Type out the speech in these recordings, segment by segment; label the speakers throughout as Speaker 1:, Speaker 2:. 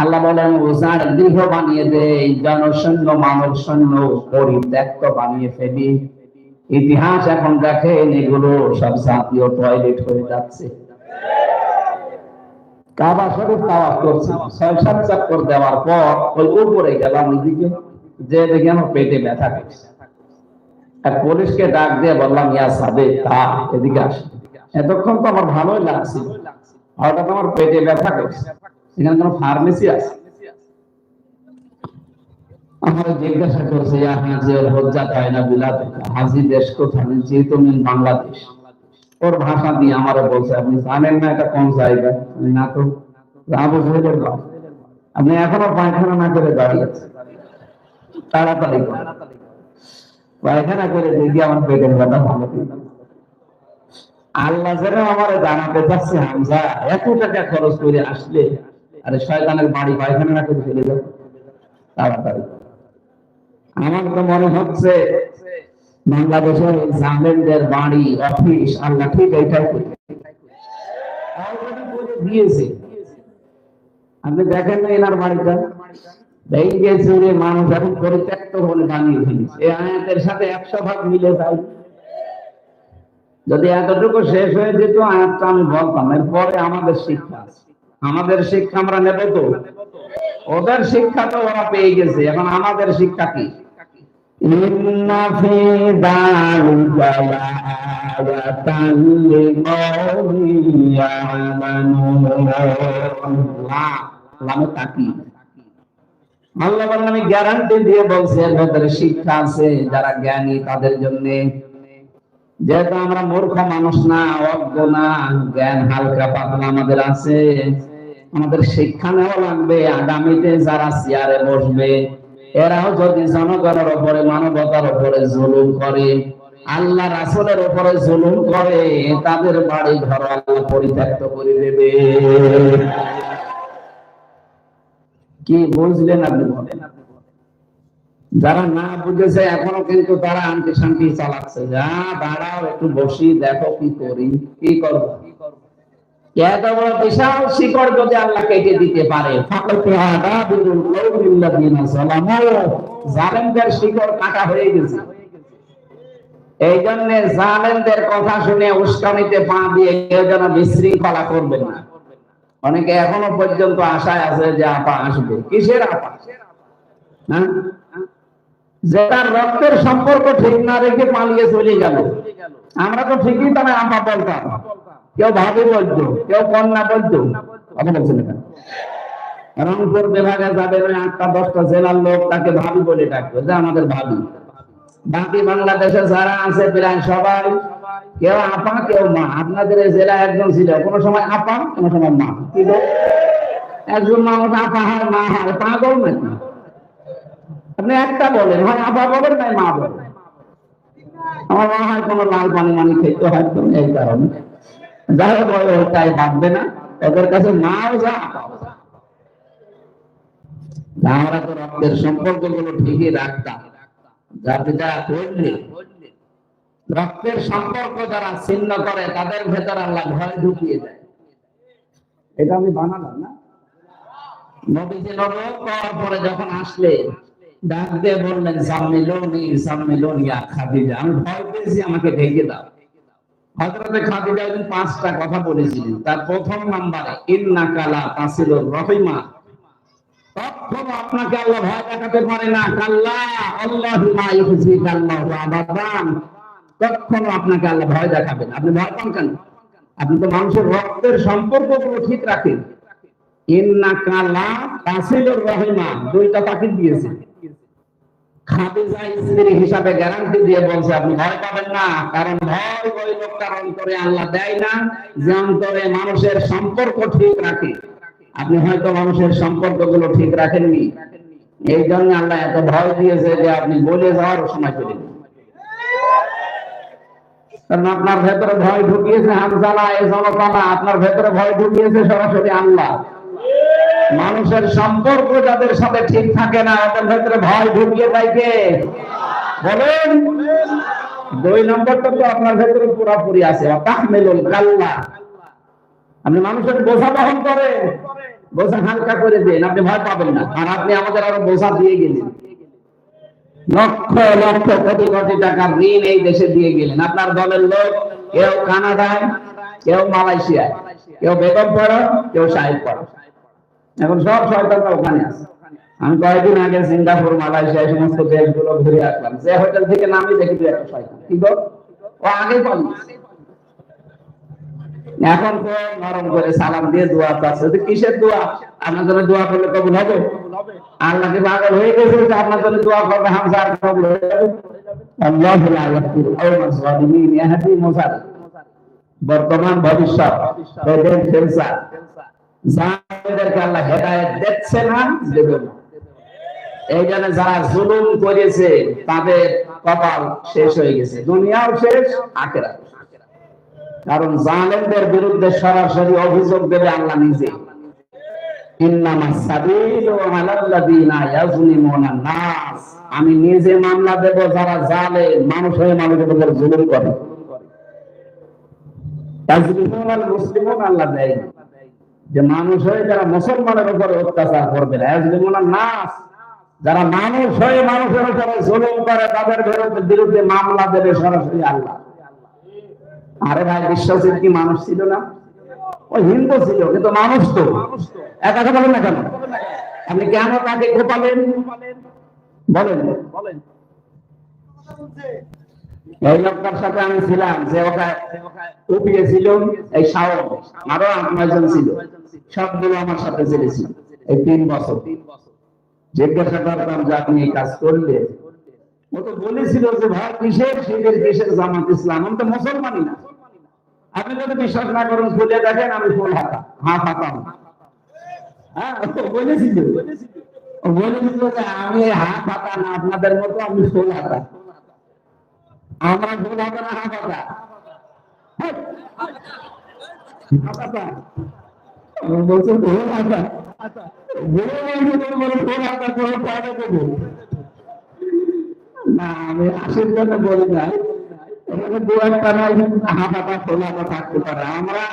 Speaker 1: আল্লাহ বলেন ওজার দীর্ঘ বানিয়ে দে, জনশূন্য মানব শূন্য পরিত্যক্ত বানিয়ে ফেলি। ইতিহাস এখন দেখেন এগুলো সব জাতীয় টয়লেট হয়ে যাচ্ছে। কাবা শরীফ তাওয়াফ করছি, ৬-৭ চক্কর দেওয়ার পর ওই উপরে গেলাম ওইদিকে, যে দেখে আমার পেটে ব্যথা করছে। এক পুলিশকে ডাক দিয়ে বললাম, ইয়া সাবেক তা এদিকে আসে। এতক্ষণ তো আমার ভালোই লাগছিল, হঠাৎ আমার পেটে ব্যথা করছে, এখানে কোনো ফার্মেসি আছে? আমার জিজ্ঞাসা করছে, ইয়া হাজি ওর হজ্জা তাই না বিলাদ, হাজি দেশ কোথায়? যেহেতু বাংলাদেশ। ওর ভাষা দিয়ে আমারও বলছে, আপনি জানেন না এটা কোন জায়গা? না তো। আবু জহেলের বাপ। আপনি এখনো পায়খানা না করে দাঁড়িয়ে আছেন, তাড়াতাড়ি করেন। পায়খানা করে দেখি আমার পেটের ব্যথা ভালো। আল্লাহ যেন আমার জানাতে চাচ্ছে, হামজা এত টাকা খরচ করে আসলে আরে শয়তানের বাড়ি পায়খানা না করে চলে যাবে, তাড়াতাড়ি। আমার তো মনে হচ্ছে বাংলাদেশের জালেমদের বাড়ি অফিস আল্লাহ ঠিক এইটাই দিয়েছে। আপনি দেখেন না এনার বাড়িটা ভেঙে চুরে মানুষ এখন পরিত্যক্ত বলে বানিয়ে ফেলেছে। এই আয়াতের সাথে 100 ভাগ মিলে যায়। যদি এতটুকু শেষ হয়ে যেত আয়াতটা আমি বলতাম। এরপরে আমাদের শিক্ষা, আমাদের শিক্ষা আমরা নেব তো। ওদের শিক্ষা তো ওরা পেয়ে গেছে, এখন আমাদের শিক্ষা কি? ইন্না ফি যালিকা লাআয়াতান লিকাওমিন ইয়ালামুন। লামে তাকিদ। আল্লাহ বলেন আমি গ্যারান্টি দিয়ে বলছি এর ভেতরে শিক্ষা আছে যারা জ্ঞানী তাদের জন্য। যেহেতু আমরা মূর্খ মানুষ না, অজ্ঞ না, জ্ঞান হালকা পাতলা আমাদের আছে, আমাদের শিক্ষা নেওয়া লাগবে। আগামীতে যারা চেয়ারে বসবে এরাও যদি জনগণের উপরে মানবতার উপরে জুলুম করে, আল্লাহ রাসূলের উপরে জুলুম করে, তাদের বাড়ি ঘর আল্লাহ পরিত্যক্ত করে দেবে। কি বুঝলেন আপনি বলেন? যারা না বুঝেছে এখনো কিন্তু তারা আন্টি শান্তি চালাচ্ছে, যা দাঁড়াও একটু বসি দেখো কি করি, কি করবো। এত বড় বিশাল শিকড় যদি আল্লাহ কেটে দিতে পারে, জালেমদের শিকড় কাটা হয়ে গেছে। এই জন্য জালেমদের কথা শুনে উস্কানিতে পা দিয়ে কেউ যেন বিশৃঙ্খলা করবে না। অনেকে এখনো পর্যন্ত আশায় আছে যে আপা আসবে। কিসের আপা? হ্যাঁ, যেটা রক্তের সম্পর্ক ঠিক না রেখে পালিয়ে চলে গেল। আমরা তো ঠিকই তারা আপা বলতাম, কেউ ভাবি বলতো, কেউ কন্যা বলতো। কথা বলছেন না? রংপুর বিভাগে যাবে 8টা-10টা জেলার লোক তাকে ভাবি বলে ডাকবে, যে আমাদের ভাবি। বাকি বাংলাদেশে যারা আছে প্রায় সবাই কেউ আপা কেউ মা। আপনাদের এই জেলা একজন ছিল কোনো সময় আপা, কোনো সময় মা। কি একজন মানুষ আপা হয় মা হয়, পাগল নাকি? আপনি একটা বলেন, হয় আপা বলেন নাই মা বলেন। আমার মনে হয় কোনো লাল পানি মানি খেতে হয় তো, এই কারণে যাই হোক তাই ভাববে না, ওদের কাছে মাও যা। আমরা তো রক্তের সম্পর্ক গুলো ঠিকই রাখতাম, জাতিটা করলে রক্তের সম্পর্ক যারা ছিন্ন করে তাদের ভেতর আল্লাহ ভয় ঢুকিয়ে দেয়। এটা আমি বানালাম না। নবীজি নবুয়ত পাওয়ার পরে যখন আসলে ডাক দিয়ে বললেন, সাম্মিলুনি সাম্মিলুনি ইয়া খাদিজা, আমি ভয় পেয়েছি, আমাকে ঢেকে দাও। হযরতে খাদিজা একদিন 5টা কথা বলেছিলেন। তার প্রথম নাম্বারে ইন্নাকা লা তাসিলুর রহিমা, কখনো আপনাকে আল্লাহ ভয় দেখাতে পারে না। কাল্লা আল্লাহু মা ইউযিকাল্লাহু আবাদান, কখনো আপনাকে আল্লাহ ভয় দেখাবে না। আপনি ভয় পান কেন? আপনি তো মানুষের রক্তের সম্পর্কগুলো ঠিক রাখেন। ইন্নাকা লা তাসিলুর রহিমা, 2টা তাকিদ দিয়েছে। খাদিজা স্ত্রী হিসাবে গ্যারান্টি দিয়ে বলছে আপনি ভয় পাবেন না, কারণ ভয় ওই লোকটার অন্তরে আল্লাহ দেয় না যে অন্তরে মানুষের সম্পর্ক ঠিক রাখে। আপনি হয়তো মানুষের সম্পর্কগুলো ঠিক রাখেননি, এই জন্য আল্লাহ এত ভয় দিয়েছে যে আপনি বলে যাওয়ার সময় পেলেন। কারণ আপনার ভেতরে ভয় ঢুকিয়েছে হামজালা, এই জনতানা, আপনার ভেতরে ভয় ঢুকিয়েছে সরাসরি আল্লাহ। মানুষের সম্পর্ক যাদের সাথে ঠিক থাকে না, ওদের ভেতরে ভয় ঢুকিয়ে দেয় কে? বলেন। 2 নম্বরটা তো আপনার ভেতরে পুরোপুরি আছে, তাহমিলুল কাল্লা, আপনি মানুষের বোঝা বহন করেন। বোঝা হালকা করে দেন, আপনি ভয় পাবেন না। আর আপনি আমাদের আরো বোঝা দিয়ে গেলেন, লক্ষ লক্ষ কোটি কোটি টাকার ঋণ এই দেশে দিয়ে গেলেন। আপনার দলের লোক কেউ কানাডায়, কেউ মালয়েশিয়ায়, কেউ বেগমপাড়া, কেউ সাহেবপাড়া। এখন সব শয়তানরা ওখানে আছে। আমি কয়েকদিন আগে সিঙ্গাপুর, মালয়েশিয়া এই সমস্ত দেশগুলো ঘুরে আসলাম। যে হোটেল থেকে নামি দেখি একটা শয়তান, কি গো, ও আগে পালিয়েছে। এখন তো নরম করে সালাম দিয়ে দোয়া চাচ্ছে। কিসের দোয়া? আপনার জন্য দোয়া করলে কবুল হবে? আল্লাহ কি পাগল হয়ে গেছে যে আপনার জন্য দোয়া করবে হামজা আর কবুল হয়ে যাবে? আল্লাহু লা ইয়াগফিরু আওয়াজ যালিমিন ইয়াহদি মুসাদ। বর্তমান ভবিষ্যৎ প্রেজেন্ট ফিউচার জালিমদেরকে আল্লাহ হেদায়েত দিচ্ছে না, দেবে না। এই জন্য যারা জুলুম করেছে তাদের কপাল শেষ হয়ে গেছে, দুনিয়াও শেষ, আখিরাত। কারণ জালেমদের বিরুদ্ধে সরাসরি অভিযোগ দেবে আল্লাহ নিজে। ইন্নামাস সাবিলু আলাল্লাযিনা ইয়াজলিমুনা নাস। আমি নিজে মামলা দেব যারা জালেম, মানুষ হয়ে মানুষের উপর জুলুম করে। ইয়াজলিমুনাল মুসলিমুন, আল্লাহ দেয় যে মানুষ হয়ে যারা মুসলমানের উপর অত্যাচার করবে। ইয়াজলিমুনান নাস, যারা মানুষ হয়ে মানুষের উপর জুলুম করে তাদের বিরুদ্ধে মামলা দেবে সরাসরি আল্লাহ। আরে ভাই, বিশ্বজিৎ কি মানুষ ছিল না? ওই হিন্দু ছিল, কিন্তু মানুষ তো। এক কথা বলেন না কেন? আপনি কেন তাকে কোপালেন বলেন? এই লোকটার সাথে আমি ছিলাম, যে ওকে উঠিয়েছিল এই শাওন, আরো 8-9 জন ছিল, সবগুলো আমার সাথে ছিল এই 3 বছর। জিজ্ঞাসা করতাম যে আপনি এই কাজ করলে, ও তো বলেছিল যে ভাই কিসের শিবির, কিসের জামাত ইসলাম, আমি তো মুসলমানই না। আপনি যদি বিশ্বাস না করেন খুলে দেখেন, আমি ফুল হাতা, হাফ হাতা। হ্যাঁ, বলেছিল যে আমি হাফ হাতা না, আপনাদের মতো আমি ফুল হাতা। আমরা ফুল হাতা না, হাফ হাতা। বলছে ফুল হাতা, না আমি হাসির জন্য বলি না, দু একটা নয়, হাফ হাতা ফুল হাতা থাকতে পারে। আমরা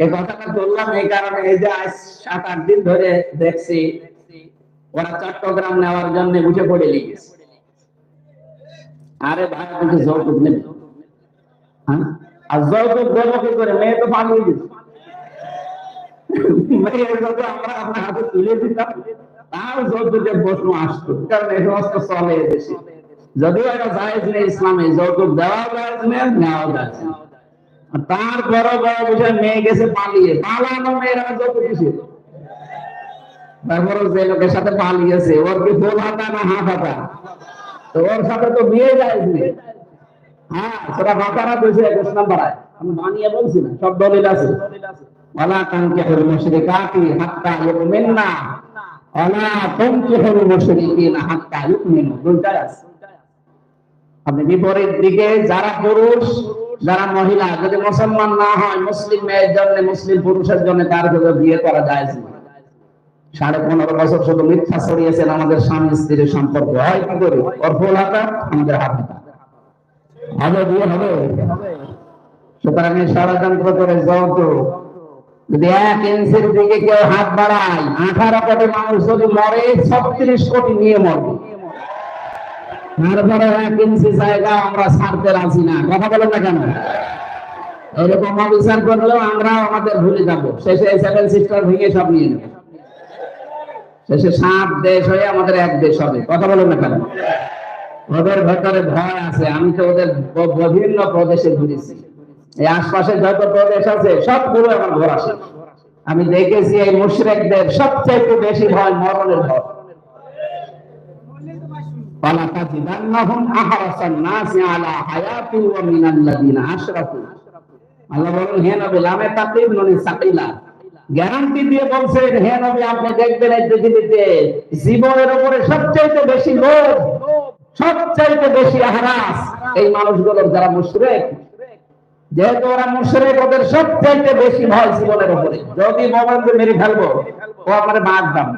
Speaker 1: এই কথাটা বললাম এই কারণে, এই যে আজ 7-8 দিন ধরে দেখছি ওরা চট্টগ্রাম নেওয়ার জন্য উঠে পড়ে লিখেছে। আরে ভাই, আপনি যৌতুক নেবে, হ্যাঁ? আর যৌতুক দেবো কি করে? মেয়ে তো পালিয়ে দিচ্ছে। মেয়ের যদি আমরা আপনার হাতে তুলে দিতাম, তাও যৌতুকের প্রশ্ন আসতো, কারণ এই সমস্ত চলে এদেশে। যদিও এটা জায়েজ নেই ইসলামে, যৌতুক দেওয়াও জায়েজ নেই, নেওয়াও জায়েজ নেই। তারপরে বড় বিষয়, মেয়ে গেছে পালিয়ে, পালানো মেয়েরা যত কিছু। তারপরে যে লোকের সাথে পালিয়েছে, ওর কি ফুল হাতা না হাফ হাতা? তো ওর সাথে তো বিয়ে যায়নি। হ্যাঁ, সেটা বাঁচারা দিয়েছে 21 নম্বরায়, আমি বানিয়ে বলছি না, সব দলিল আছে। ওয়ালা তানকিহুল মুশরিকাতি হাত্তা ইউমিননা ওয়ালা তানকিহুল মুশরিকিনা হাত্তা ইউমিনু, দুইটাই আছে। আপনি বিপরীত দিকে যারা পুরুষ, যারা মহিলা যদি মুসলমান না হয়, মুসলিম মেয়ের জন্য, মুসলিম পুরুষের জন্য তার সাথে বিয়ে করা যায় না। 15.5 বছর শুধু মিথ্যা ছড়িয়েছেন আমাদের স্বামী স্ত্রীর সম্পর্ক। হয় কি করে? ওর ফুল হাতা, আমাদের হাত হাতা, হবে বিয়ে হবে। সুতরাং ষড়যন্ত্র করে যৌতুক, যদি 1 ইঞ্চির দিকে কেউ হাত বাড়ায়, 18 কোটি মানুষ যদি মরে, 36 কোটি নিয়ে মরবে। তারপরে 1 ইঞ্চি জায়গা আমরা ছাড়তে রাজি না। কথা বলেন না কেন? এরকম অবিচার করলেও আমরা আমাদের ভুলে যাবো, শেষে 7 সিস্টার ভেঙে সব নিয়ে নেব, শেষে 7 দেশ হয়ে আমাদের 1 দেশ হবে। কথা বলেন না কেন? ওদের ভেতরে ভয় আছে। আমি তো ওদের বিভিন্ন প্রদেশে ঘুরেছি, এই আশপাশে যত প্রদেশ আছে সবগুলো আমার ঘোরা শেষ। আমি দেখেছি এই মুশরিকদের সবচেয়ে বেশি ভয় মরণের ভয়। আল্লাহ বলেন, হে নবী, লামে তাকলিদ ননি সাকিলা, গ্যারান্টি দিয়ে বলছেন, হে নবী, আপনি দেখবেন এই পৃথিবীতে জীবনের উপরে সবচেয়ে বেশি লোভ, সবচেয়ে বেশি আহরাস এই মানুষগুলোর, যারা মুশরিক। যেহেতু ওরা মুশরিক, ওদের সবচেয়ে বেশি ভয় জীবনের উপরে। যদি বলেন যে মেরে ফেলবো, ও আমার বাদ দাম।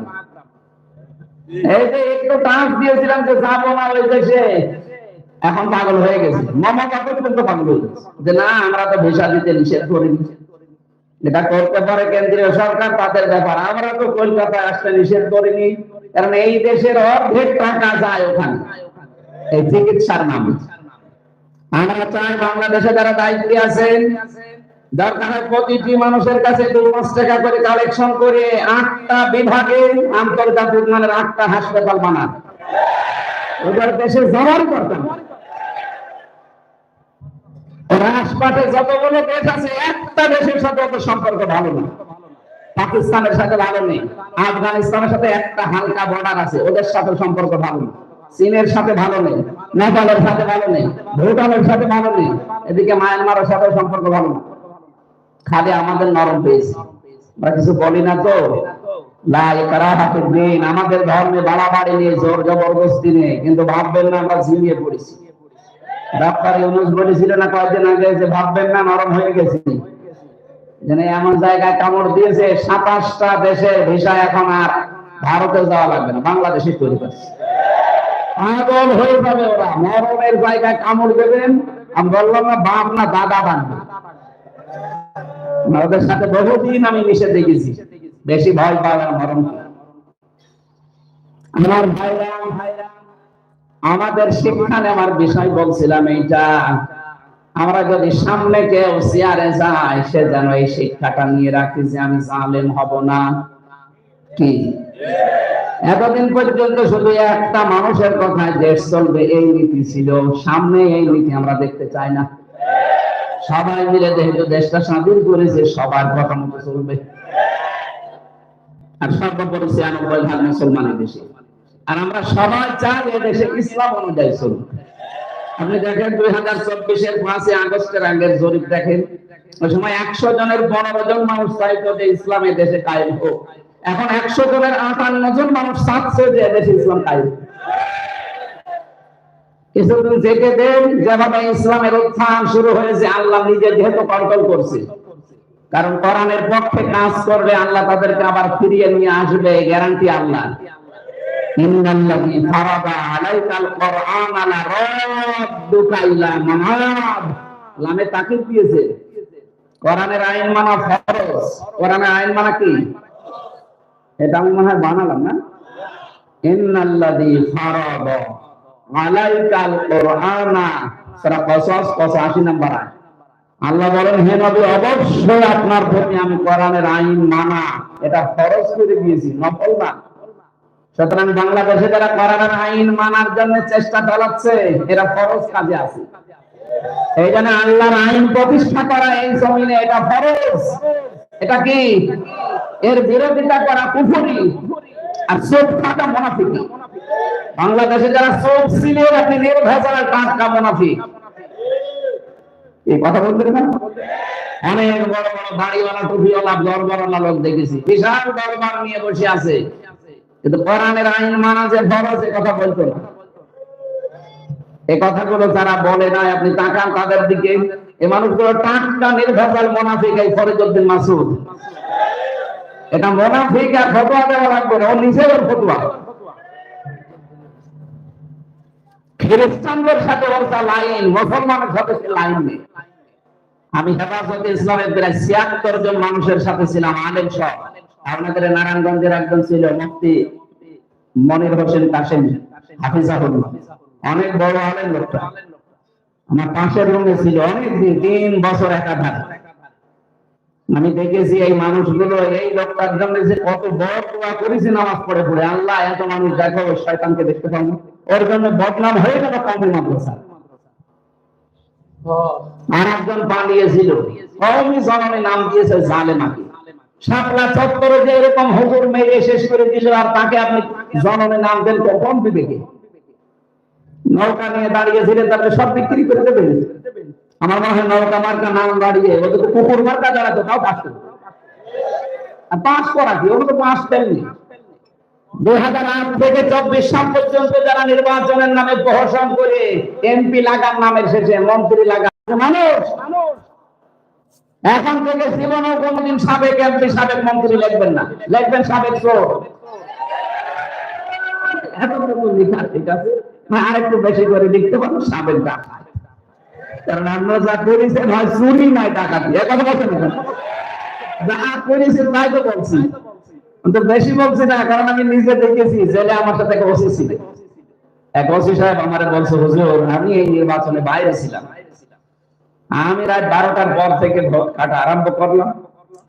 Speaker 1: এই যে একটু টাচ দিয়েছিলাম যে যাবো না ওই দেশে, এখন পাগল হয়ে গেছে। মমতা পর্যন্ত পাগল হয়ে গেছে যে না, আমরা তো ভিসা দিতে নিষেধ করিনি। এটা করতে পারে কেন্দ্রীয় সরকার, তাদের ব্যাপার। আমরা তো কলকাতায় আসতে নিষেধ করিনি, কারণ এই দেশের অর্ধেক টাকা যায় ওখানে এই চিকিৎসার নামে। আমরা চাই বাংলাদেশে যারা দায়িত্বে আছেন, দরকার হয় প্রতিটি মানুষের কাছে 2-5 টাকা করে কালেকশন করে 8টা বিভাগে আন্তর্জাতিক মানের 8টা হাসপাতাল বানান। ওদের দেশে জমার করতেন। রাজপাটে যতগুলো দেশ আছে, একটা দেশের সাথে অত সম্পর্ক ভালো না। পাকিস্তানের সাথে ভালো নেই, আফগানিস্তানের সাথে একটা হালকা বর্ডার আছে, ওদের সাথে সম্পর্ক ভালো নেই। চীনের সাথে ভালো নেই, নেপালের সাথে ভালো নেই, ভুটানের সাথে ভালো নেই, এদিকে মায়ানমারের সাথে সম্পর্ক ভালো না। খালি আমাদের নরম পেয়েছে, আমরা কিছু বলি না তো। আমাদের ধর্মে বাড়াবাড়ি নিয়ে, জোর জবরদস্তি নেই, কিন্তু ভাববেন না আমরা ঝিমিয়ে পড়েছি। ডাক্তার ইউনূস বলেছিল না কয়েকদিন আগে যে ভাববেন না নরম হয়ে গেছি। এমন জায়গায় কামড় দিয়েছে, 27টা দেশের ভিসা এখন আর ভারতে যাওয়া লাগবে না, বাংলাদেশে তৈরি করছে। পাগল হয়ে যাবে ওরা, মরণের জায়গায় কামড় দেবেন। আমি বললাম না বাপ না দাদা বানবে। ওদের সাথে বহুদিন আমি মিশে দেখেছি, বেশি ভয় পাবে মরণ। আমার ভাইরা, আমাদের শিক্ষা নেওয়ার বিষয় বলছিলাম এইটা। আমরা যদি সামনে কেউ চেয়ারে যায়, সে যেন এই শিক্ষাটা নিয়ে রাখি যে আমি জালেম হব না। কি এতদিন পর্যন্ত শুধু একটা মানুষের কথায় দেশ চলবে এই নীতি ছিল, সামনে এই নীতি আমরা দেখতে চাই না। সবাই মিলে যেহেতু দেশটা স্বাধীন করেছে, সবার কথা মতো চলবে। আর সর্বোপরি 96% মুসলমানের দেশে, আর আমরা সবাই চাই এ দেশে ইসলাম অনুযায়ী চলবে। আপনি দেখেন 2024-এর 5 আগস্টের আগের জরিপ দেখেন, ওই সময় 100 জনের 15 জন মানুষ চাইতো যে ইসলামে দেশে কায়েম হোক। এখন 100 জনের 58 জন মানুষ চাচ্ছে যে দেশে ইসলাম কায়েম। কিছুদিন থেকে দেন যেভাবে ইসলামের উত্থান শুরু হয়েছে, আল্লাহ নিজে যেহেতু কন্ট্রোল করছে, কারণ কোরআনের পক্ষে কাজ করলে আল্লাহ তাদেরকে আবার ফিরিয়ে নিয়ে আসবে, গ্যারান্টি আল্লাহ। ইন্নাল্লাযী ফারাদা আলাইকাল কুরআনা লারাদ্দুকা ইলা মাআদ। লামে তাকিদ দিয়েছে, কোরআনের আইন মানা ফরজ। কোরআনের আইন মানা কি? এটা আমি মনে হয় বানালাম না। ইন্নাল্লাযী ফারাদা আলাইকাল কুরআনা, সূরা কসস 85 নম্বর আয়াত। আল্লাহ বলেন, হে নবী, অবশ্যই আপনার প্রতি আমি কোরআনের আইন মানা এটা ফরজ করে দিয়েছি, নফল না। সুতরাং বাংলাদেশে যারা কোরআনের আইন মানার জন্য চেষ্টা চালাচ্ছে, এরা ফরজ কাজে আছে। এই জন্য আল্লাহর আইন প্রতিষ্ঠা করা এই জমিনে এটা ফরজ। এটা কি? এর বিরোধিতা করা কুফরি, আর চোখ থাকা মুনাফিকি। বাংলাদেশে যারা চোখ ছিল, আপনি নির্ভেজাল টাটকা মুনাফিক। এই কথা বলতে না, অনেক বড় বড় দাড়িওয়ালা, টুপিওয়ালা, দরবারওয়ালা লোক দেখেছি, বিশাল দরবার নিয়ে বসে আছে, কিন্তু কোরআনের আইন মানা যে ফরজ এ কথা বলতো না। এই কথাগুলো যারা বলে না, আপনি তাকান তাদের দিকে, এই মানুষগুলো টাটকা নির্ভেজাল মুনাফিক। এই ফরিদউদ্দিন মাসুদ, এটা মুনাফিক, আর ফতোয়া দেওয়া লাগবে না, ও নিজের ফতোয়া। খ্রিস্টানদের সাথে ওর লাইন, মুসলমানের সাথে লাইন নেই। আমি হেফাজতে ইসলামের প্রায় 76 জন মানুষের সাথে ছিলাম, আলেম সব। আপনাদের নারায়ণগঞ্জের একজন ছিল মুফতি মনির হোসেন কাশেম হাফিজাহুল্লাহ, অনেক বড় আলেম লোকটা। আমার পাশের রুমে ছিল অনেক দিন, 3 বছর একাধারে। আমি দেখেছি এই মানুষগুলো এই লোকটার জন্য যে কত বড় দোয়া করেছে নামাজ পড়ে পড়ে, আল্লাহ এত মানুষ দেখো শয়তানকে দেখতে পাবো, ওর জন্য বদনাম হয়ে গেল কওমি মাদ্রাসা। আর একজন পালিয়েছিল, কওমি জননী নাম দিয়েছে জালেমাকে। শাপলা চত্বরে যে এরকম হুজুর মেরে শেষ করে দিল, আর তাকে আপনি জননী নাম দেন কোন বিবেকে? নৌকা নিয়ে দাঁড়িয়েছিলেন, তারপরে সব বিক্রি করে দেবেন। আমার মনে হয় নৌকা মার্কা নাম দাঁড়িয়ে, ওদের তো কুকুর মার্কা দাঁড়াতো, তাও পাস করবে। আর পাস করা কি, ওগুলো তো পাস দেননি। 2008 থেকে 24 সাল পর্যন্ত যারা নির্বাচনের নামে প্রহসন করে এমপি লাগার নামের শেষে মন্ত্রী লাগা মানুষ, এখন থেকে জীবনও কোনদিন সাবেক এমপি সাবেক মন্ত্রী লিখবেন না, লিখবেন সাবেক চোর। এতটুকু লেখা ঠিক আছে, আরেকটু বেশি করে লিখতে পারবো সাবেক ডাকাত। কারণ আমরা যা করেছেন হয় চুরি নয় ডাকাতি, কথা বলছেন। যা করেছে তাই তো বলছি, তো বেশি বলছি না, কারণ আমি নিজে দেখেছি জেলে আমার সাথে এক ওসি ছিল। এক ওসি সাহেব আমারে বলছে, হুজুর আমি এই নির্বাচনে বাইরে ছিলাম, আমি রাত 12টার পর থেকে ভোট কাটা আরম্ভ করলাম,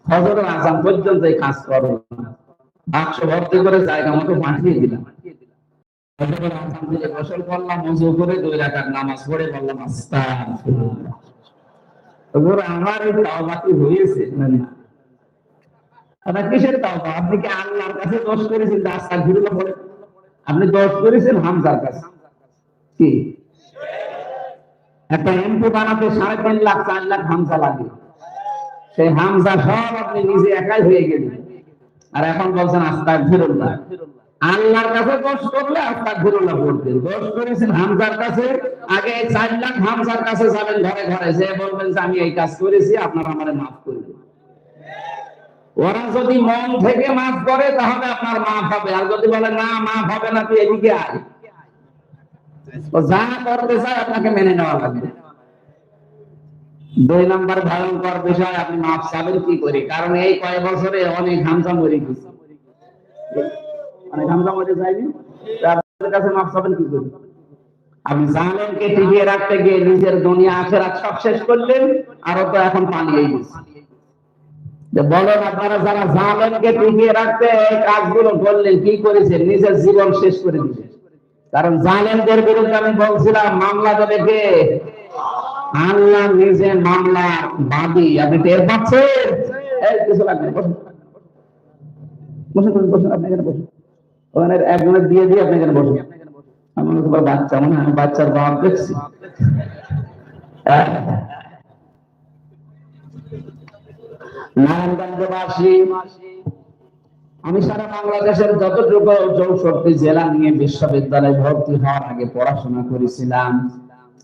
Speaker 1: ফজরের আজান পর্যন্ত এই কাজ করলাম, বাক্স ভর্তি করে জায়গা মতো পাঠিয়ে দিলাম। ফজরের আজান দিয়ে গোসল করলাম, ওযু করে 2 রাকাত নামাজ পড়ে বললাম আস্তাগফিরুল্লাহ। হুজুর আমার এই তাওবা কি হয়েছে? না না, আপনার কিসের তাওবা? আপনি কি আল্লাহর কাছে দোষ করেছেন? আস্তাগফিরুল্লাহ বলে আপনি দোষ করেছেন হামজার কাছে। কি একটা এমপি বানাতে 3.5 লাখ 4 লাখ হামজা লাগে, সেই হামজা সব আপনি নিজে একাই হয়ে গেলেন, আর এখন বলছেন আস্তাগফিরুল্লাহ। আল্লাহর কাছে দোষ করলে আস্তাগফিরুল্লাহ বলতেন, দোষ করেছেন হামজার কাছে, আগে 4 লাখ হামজার কাছে যাবেন ঘরে ঘরে, যে বলবেন যে আমি এই কাজ করেছি, আপনারা আমারে মাফ করে দিন। ওরা যদি মন থেকে মাফ করে তাহলে আপনার মাফ হবে, আর যদি বলে না মাফ হবে না, তুই এদিকে আয়, ও যা করতে চায় আপনাকে মেনে নেওয়া লাগবে। 2 নম্বর ভয়ঙ্কর বিষয়, আপনি মাফ চাবেন কি করে? কারণ এই কয়েক বছরে অনেক হামজা মরে গেছে, অনেক হামজা মরে যায়নি, আপনার কাছে মাফ চাবেন কি করে? আপনি জালেমকে টিকিয়ে রাখতে গিয়ে নিজের দুনিয়া আখিরাত সব শেষ করলেন, আর তো এখন পালিয়ে গেছে। বলেন আপনারা যারা জালেমকে টিকিয়ে রাখতে এই কাজগুলো করলেন, কি করেছেন? নিজের জীবন শেষ করে দিলেন। কারণ জালেমদের বিরুদ্ধে আমি বলছিলাম মামলা দেবে কে? আল্লাহ নিজে মামলা বাদী। আপনি টের পাচ্ছেন? এই কিছু লাগবে, বসুন বসুন বসুন, আপনি এখানে বসুন, ওখানে একজনের দিয়ে দিয়ে আপনি এখানে বসুন। আমার তোমার বাচ্চা মনে হয়, বাচ্চার বাপ দেখছি। নারায়ণগঞ্জবাসী, আমি সারা বাংলাদেশের যতটুকু 64 জেলা নিয়ে বিশ্ববিদ্যালয়ে ভর্তি হওয়ার আগে পড়াশোনা করেছিলাম,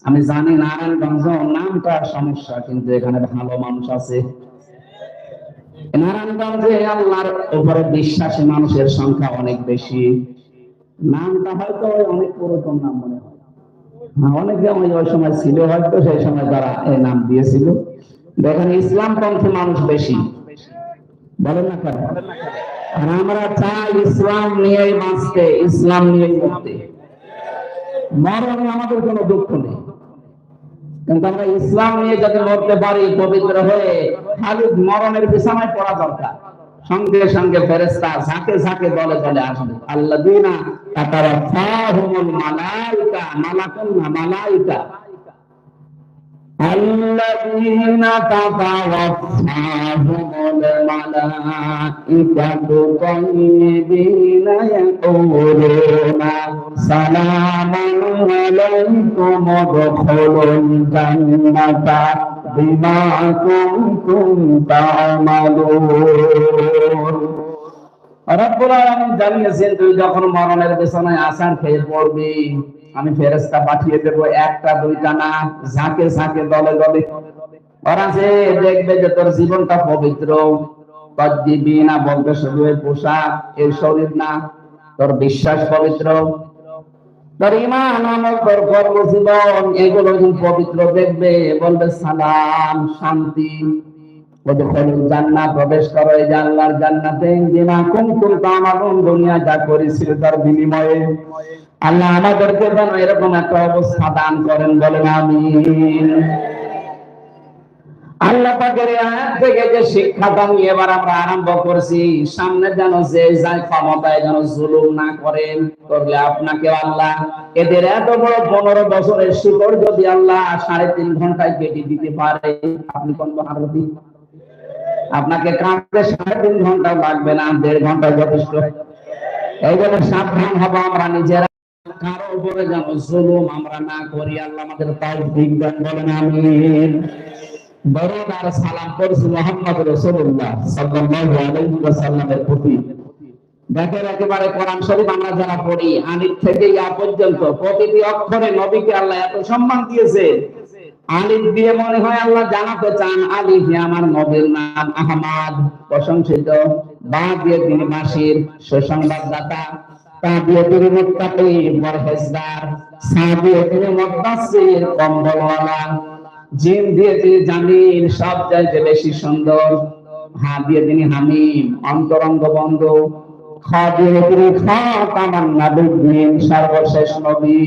Speaker 1: আমি জানি নারায়ণগঞ্জ নামটা সমস্যা, কিন্তু এখানে ভালো মানুষ আছে। নারায়ণগঞ্জে আল্লাহর উপরে বিশ্বাসী মানুষের সংখ্যা অনেক বেশি। নামটা হয়তো অনেক পুরাতন নাম মনে হয়, অনেকে ওই সময় ছিল, হয়তো সেই সময় তারা এই নাম দিয়েছিল। দেখেন ইসলামপন্থী মানুষ বেশি, বলেন না কেন? আর আমরা চাই ইসলাম নিয়েই বাঁচতে, ইসলাম নিয়েই মরতে। মরণে আমাদের কোনো দুঃখ নেই, কিন্তু আমরা ইসলাম নিয়ে যাতে মরতে পারি পবিত্র হয়ে, খালি মরণের বিছানায় পড়া দরকার, সঙ্গে সঙ্গে ফেরেশতা ঝাঁকে ঝাঁকে দলে দলে আসবে। আল্লাযীনা তাতাওয়াফাহুমুল মালায়েকা, মালাকুন না মালায়েকা, الذين تتوفاهم الملائكة طيبين يقولون سلام عليكم ادخلوا الجنة بما كنتم تعملون। রব্বুল আলামিন জানিয়েছেন, তুই যখন মরণের বিছানায় আছাড় খেয়ে পড়বি, আমি ফেরেশতা পাঠিয়ে দেব, একটা দুইটা না, ঝাঁকে ঝাঁকে দলে দলে। ওরা যে দেখবে যে তোর জীবনটা পবিত্র, তাজ্জিবিনা বলতে শুধু এই পোশাক, এই শরীর না, তোর বিশ্বাস পবিত্র, তোর ঈমান আমল, তোর কর্মজীবন, এগুলো যখন পবিত্র দেখবে, বলবে সালাম, শান্তি, জান্নাত, প্রবেশ করো এই আল্লাহর জান্নাতে, বিমা কুনতুম তা'মালুন, দুনিয়া যা করেছিল তার বিনিময়ে। আল্লাহ আমাদেরকে যেন এরকম একটা অবস্থা দান করেন, বলেন আমিন। আল্লাহ পাকের আয়াত থেকে যে শিক্ষাটা নিয়ে এবার আমরা আরম্ভ করছি, সামনে যেন যে যায় ক্ষমতায় যেন জুলুম না করেন, করলে আপনাকে আল্লাহ এদের এত বড় 15 বছরের শিকড় যদি আল্লাহ 3.5 ঘন্টায় কেটে দিতে পারে, আপনি কোন মহারথী? আপনাকে কাঁদতে 3.5 ঘন্টা লাগবে না, 1.5 ঘন্টা যথেষ্ট। এই জন্য সাবধান হবো আমরা নিজেরা, কারো উপরে যেন জুলুম আমরা না করি। আল্লাহ আমাদের তৌফিক দান, বলেন আমিন। দরুদ আর সালাম করছি মুহাম্মদ রাসূলুল্লাহ সাল্লাল্লাহু আলাইহি ওয়াসাল্লামের প্রতি। দেখেন একেবারে কোরআন শরীফ আমরা যারা পড়ি, আলিফ থেকে ইয়া পর্যন্ত প্রতিটি অক্ষরে নবীকে আল্লাহ এত সম্মান দিয়েছে। আলিফ দিয়ে মনে হয় আল্লাহ জানাতে চান, আলিফ আমার নবীর নাম আহমদ, প্রশংসিত। বা দিয়ে তিনি বাশির, সুসংবাদদাতা। তা দিয়ে তিনি মুত্তাকি, পরহেজগার। সা দিয়ে তিনি মুদাসসির, কম্বলওয়ালা। জিম দিয়ে তিনি জামিল, সব চাইতে বেশি সুন্দর। হা দিয়ে তিনি হামিম, অন্তরঙ্গ বন্ধু, খ দিয়ে তিনি খাতামান নাবিয়্যিন, সর্বশেষ নবী।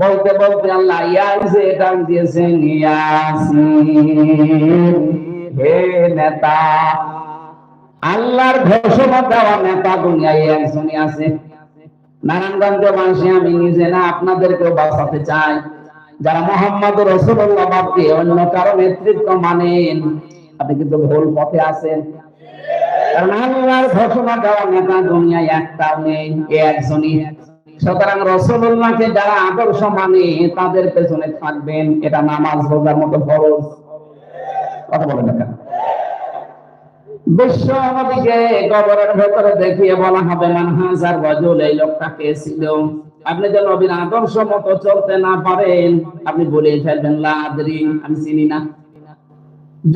Speaker 1: বলতে বলতে আল্লাহ ইয়াসে ডাক দিয়েছেন, ইয়াসিন, হে নেতা। আল্লাহর ঘোষণা দেওয়া নেতা দুনিয়ায় একজনই আছে। নারায়ণগঞ্জবাসী আমি নিজে না, আপনাদেরকেও বাঁচাতে চাই। যারা মোহাম্মদ রাসূলুল্লাহ বাদকে অন্য কারো নেতৃত্ব মানেন, আপনি কিন্তু ভুল পথে আছেন। কারণ আল্লাহর ঘোষণা দেওয়া নেতা দুনিয়ায় একটাও নেই, একজনই। সুতরাং রাসূলুল্লাহকে যারা আদর্শ মানে তাদের পেছনে থাকবেন, এটা নামাজ রোজার মতো ফরজ। কথা বলেন না। বিশ্ব নবীকে কবরের ভেতরে দেখিয়ে বলা হবে, মান হাজার রাজুল, এই লোকটা কে ছিল? আপনি যে নবীর আদর্শ মতো চলতে না পারেন, আপনি বলে ফেলবেন লা আদরি, আমি চিনি না।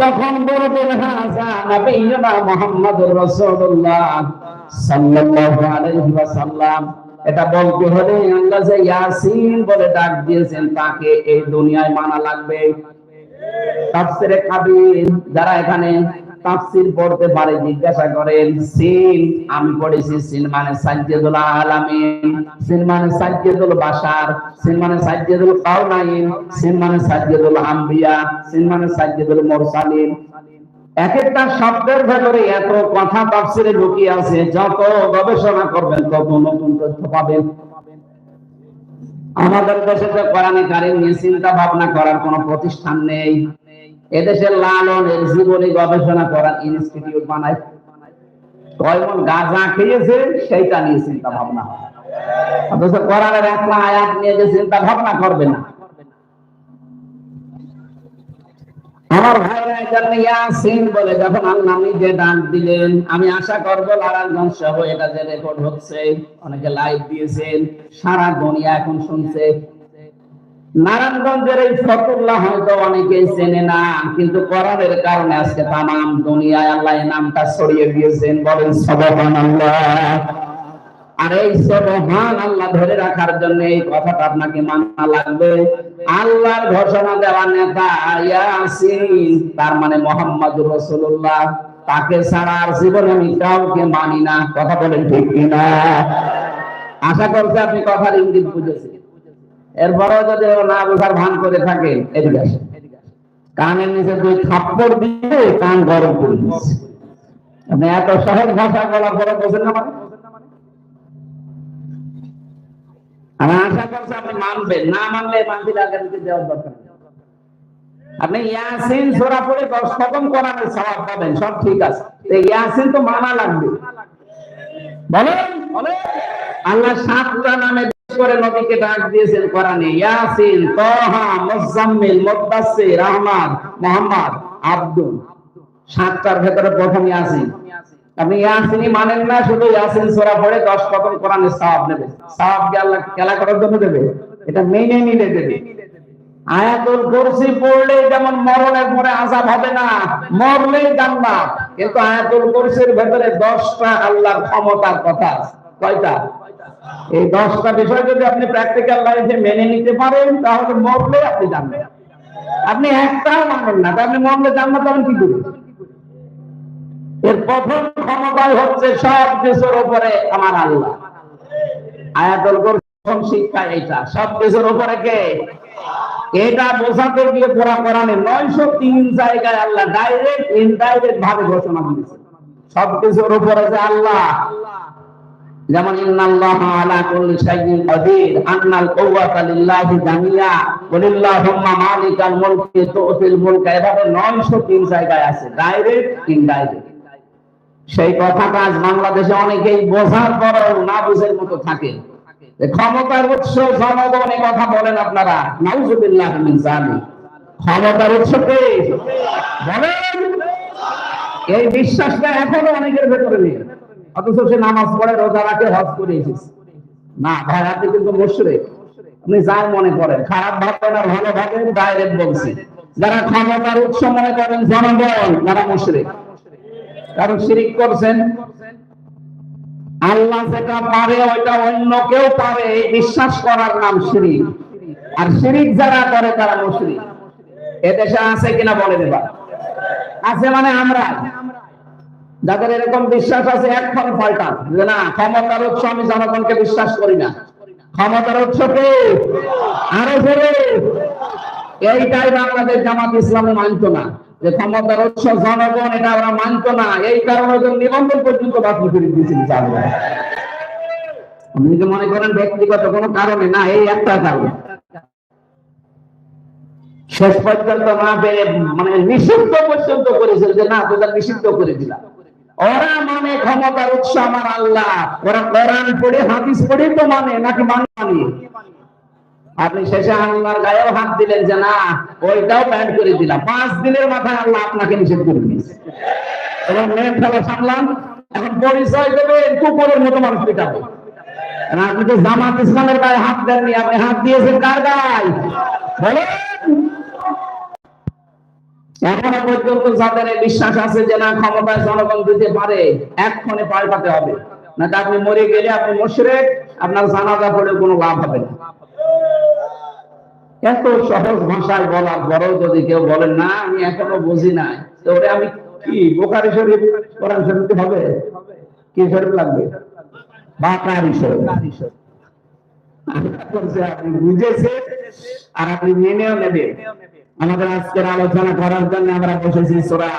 Speaker 1: যখন বলবেন হাজা নবিয়ুনা মুহাম্মাদুর রাসূলুল্লাহ সাল্লাল্লাহু আলাইহি ওয়াসাল্লাম, এটা বলতে হলে আল্লাহ যে ইয়াসিন বলে ডাক দিয়েছেন তাকে এই দুনিয়ায় মানা লাগবে। তাফসীরে কাবীর যারা এখানে তাফসীর পড়তে পারে জিজ্ঞাসা করেন, সিন আমি পড়েছি, সিন মানে সাজ্জাদুল আলামিন, সিন মানে সাজ্জাদুল বাশার, সিন মানে সাজ্জাদুল কাউনাইন, সিন মানে সাজ্জাদুল আম্বিয়া, সিন মানে সাজ্জাদুল মুরসালিন। এক একটা শব্দের ভেতরে এত কথা তাফসীরে লুকিয়ে আছে, যত গবেষণা করবেন তত নতুন তথ্য পাবেন। আমাদের দেশে যে কোরআনে কারীম নিয়ে চিন্তা ভাবনা করার কোনো প্রতিষ্ঠান নেই। এদেশের লালনের জীবনী গবেষণা করার ইনস্টিটিউট বানায়। কয়মন গাঁজা খেয়েছে সেইটা নিয়ে চিন্তা ভাবনা হয়, অথচ কোরআনের একটা আয়াত নিয়ে যে চিন্তা ভাবনা করবে না। আমার ভাইরা এখানে ইয়াসিন বলে যখন আল্লাহ নিজে ডাক দিলেন, আমি আশা করবো নারায়ণগঞ্জ সহ এটা যে রেকর্ড হচ্ছে, অনেকে লাইভ দিয়েছেন, সারা দুনিয়া এখন শুনছে। নারায়ণগঞ্জের এই ফতুল্লাহ হয়তো অনেকেই চেনে না, কিন্তু কোরআনের কারণে আজকে তামাম দুনিয়ায় আল্লাহ এই নামটা ছড়িয়ে দিয়েছেন। বলেন সুবহানাল্লাহ। আর এই সুবহানাল্লাহ ধরে রাখার জন্য এই কথাটা আপনাকে মানা লাগবে। আল্লাহর ঘোষণা দেওয়া নেতা ইয়াসিন, তার মানে মুহাম্মদুর রাসূলুল্লাহ, তাকে ছাড়া আর জীবনে আমি কাউকে মানি না। কথা বলেন ঠিক কিনা? আশা করছি আপনি কথার ইঙ্গিত বুঝেছেন। এরপরেও যদি না বোঝার ভান করে থাকেন, এদিকে আসেন, কানের নিচে দুই থাপ্পড় দিয়ে কান গরম করে দিচ্ছে। আপনি এত সহজ ভাষা বলার পরে বোঝেন না? আমি আশা করছি আপনি মানবেন, না মানলে মানতে আগামীতে দেওয়ার দরকার। আপনি ইয়াসিন সূরা পড়ে 10 খতম কোরআনের সওয়াব পাবেন, সব ঠিক আছে। ইয়াসিন তো মানা লাগবে। বলেন আল্লাহ 7টা নামে করে নবীকে ডাক দিয়েছেন কোরআনে, ইয়াসিন, তাহা, মুজাম্মিল, মুদাসসির, আহমদ, মুহাম্মদ, আব্দুল। 7টার ভেতরে প্রথম ইয়াসিন। আপনি ইয়াসিনই মানেন না, শুধু ইয়াসিন সূরা পড়ে 10 খতম কোরআনের সওয়াব নেবে। সওয়াব কি আল্লাহ খেলা করার জন্য দেবে? এটা মেনে নিলে দেবে। আয়াতুল কুরসি পড়লে যেমন মরণের পরে আযাব হবে না, মরলেই জান্নাত। কিন্তু আয়াতুল কুরসির ভেতরে 10টা আল্লাহর ক্ষমতার কথা আছে। কয়টা? এই 10টা বিষয় যদি আপনি প্র্যাকটিক্যাল লাইফে মেনে নিতে পারেন, তাহলে মরলে আপনি জানবেন। আপনি একটাও মানেন না, আপনি মরলে জান্নাত পাবেন কি করে? এর প্রথম ক্ষমতাই হচ্ছে সব কিছুর উপরে আমার আল্লাহ। আয়াতুল কুরসি প্রথম শিক্ষা এইটা, সব কিছুর উপরে কে? এটা বোঝাতে গিয়ে পুরা কোরআনে 903 জায়গায় আল্লাহ ডাইরেক্ট ইনডাইরেক্ট ভাবে ঘোষণা দিয়েছেন সবকিছুর উপরে যে আল্লাহ। যেমন ইন্নাল্লাহা আলা কুল্লি শাইইন কাদির, আন্নাল কুওয়াতা লিল্লাহি জামিয়া, ওয়ালিল্লাহুম্মা মালিকাল মুলকি তুতিল মুলকা। এভাবে 903 জায়গায় আছে ডাইরেক্ট ইনডাইরেক্ট। সেই কথাটা আজ বাংলাদেশে অনেকেই বোঝার পরেও না বুঝের মতো থাকে। ক্ষমতার উৎস জনগণ, কথা বলেন আপনারা, নাউযুবিল্লাহি মিন যালিক। ক্ষমতার উৎস কে? বলেন। এই বিশ্বাসটা এখনো অনেকের ভেতরে নেই, অথচ সে নামাজ পড়ে, রোজা রাখে, হজ করে এসেছে। না ভাই, আপনি কিন্তু মুশরিক। আপনি যাই মনে করেন, খারাপ ভাবেন আর ভালো ভাবেন, ডাইরেক্ট বলছি, যারা ক্ষমতার উৎস মনে করেন জনগণ, যারা মুশরিক। কারণ শিরিক করছেন। আল্লাহ যেটা পারে ওইটা অন্য কেউ পারে, বিশ্বাস করার নাম শিরিক। আর শিরিক যারা করে তারা মুশরিক। এদেশে আছে কিনা বলেন এবার? আছে মানে আমরা। যাদের এরকম বিশ্বাস আছে এক্ষণে পাল্টান যে না, ক্ষমতার উৎস আমি জনগণকে বিশ্বাস করি না, ক্ষমতার উৎস কে? আরো জোরে। এইটাই বাংলাদেশ জামাত ইসলামে মানত না, যে ক্ষমতার উৎস জনগণ, এটা ওরা মানত না। এই কারণে ওদের নিবন্ধন পর্যন্ত বাতিল করে দিয়েছিল। আপনি কি মনে করেন ব্যক্তিগত কোনো কারণে? না, এই একটা কারণ। শেষ পর্যন্ত না পেরে মানে নিষিদ্ধ পর্যন্ত করেছিল, যে না তোদের নিষিদ্ধ করে দিলাম। ওরা মানে ক্ষমতার উৎস আমার আল্লাহ, ওরা কোরআন পড়ে হাদিস পড়ে তো মানে, নাকি মানি? আপনি শেষে আল্লাহর গায়েও হাত দিলেন যে না, ওইটাও ব্যান্ড করে দিলাম। 5 দিনের মাথায় আল্লাহ আপনাকে নিষেধ করে দিয়েছে এবং মেন খেলা সামলান। এখন পরিচয় দেবে কুকুরের মতো মানুষ পিটাবে। আপনি তো জামাত ইসলামের গায়ে হাত দেননি, আপনি হাত দিয়েছেন কার গায়ে বলেন? এখনো পর্যন্ত যাদের বিশ্বাস আছে যে না ক্ষমতায় জনগণ দিতে পারে, এক্ষণে পাল্টাতে হবে, না তা আপনি মরে গেলে আপনি মুশরিক, আপনার জানাজা পড়ে কোনো লাভ হবে না। এত সহজ ভাষায় বলার পরেও যদি কেউ বলেন না আমি এখনো বুঝি নাই, তো ওরে আমি কি বুখারী শরীফ কোরআন শরীফ হবে? কি শরীফ লাগবে? বাকারি শরীফ। আপনি বুঝেছেন আর আপনি মেনেও নেবেন। আমাদের আজকের আলোচনা করার জন্য আমরা বসেছি সূরা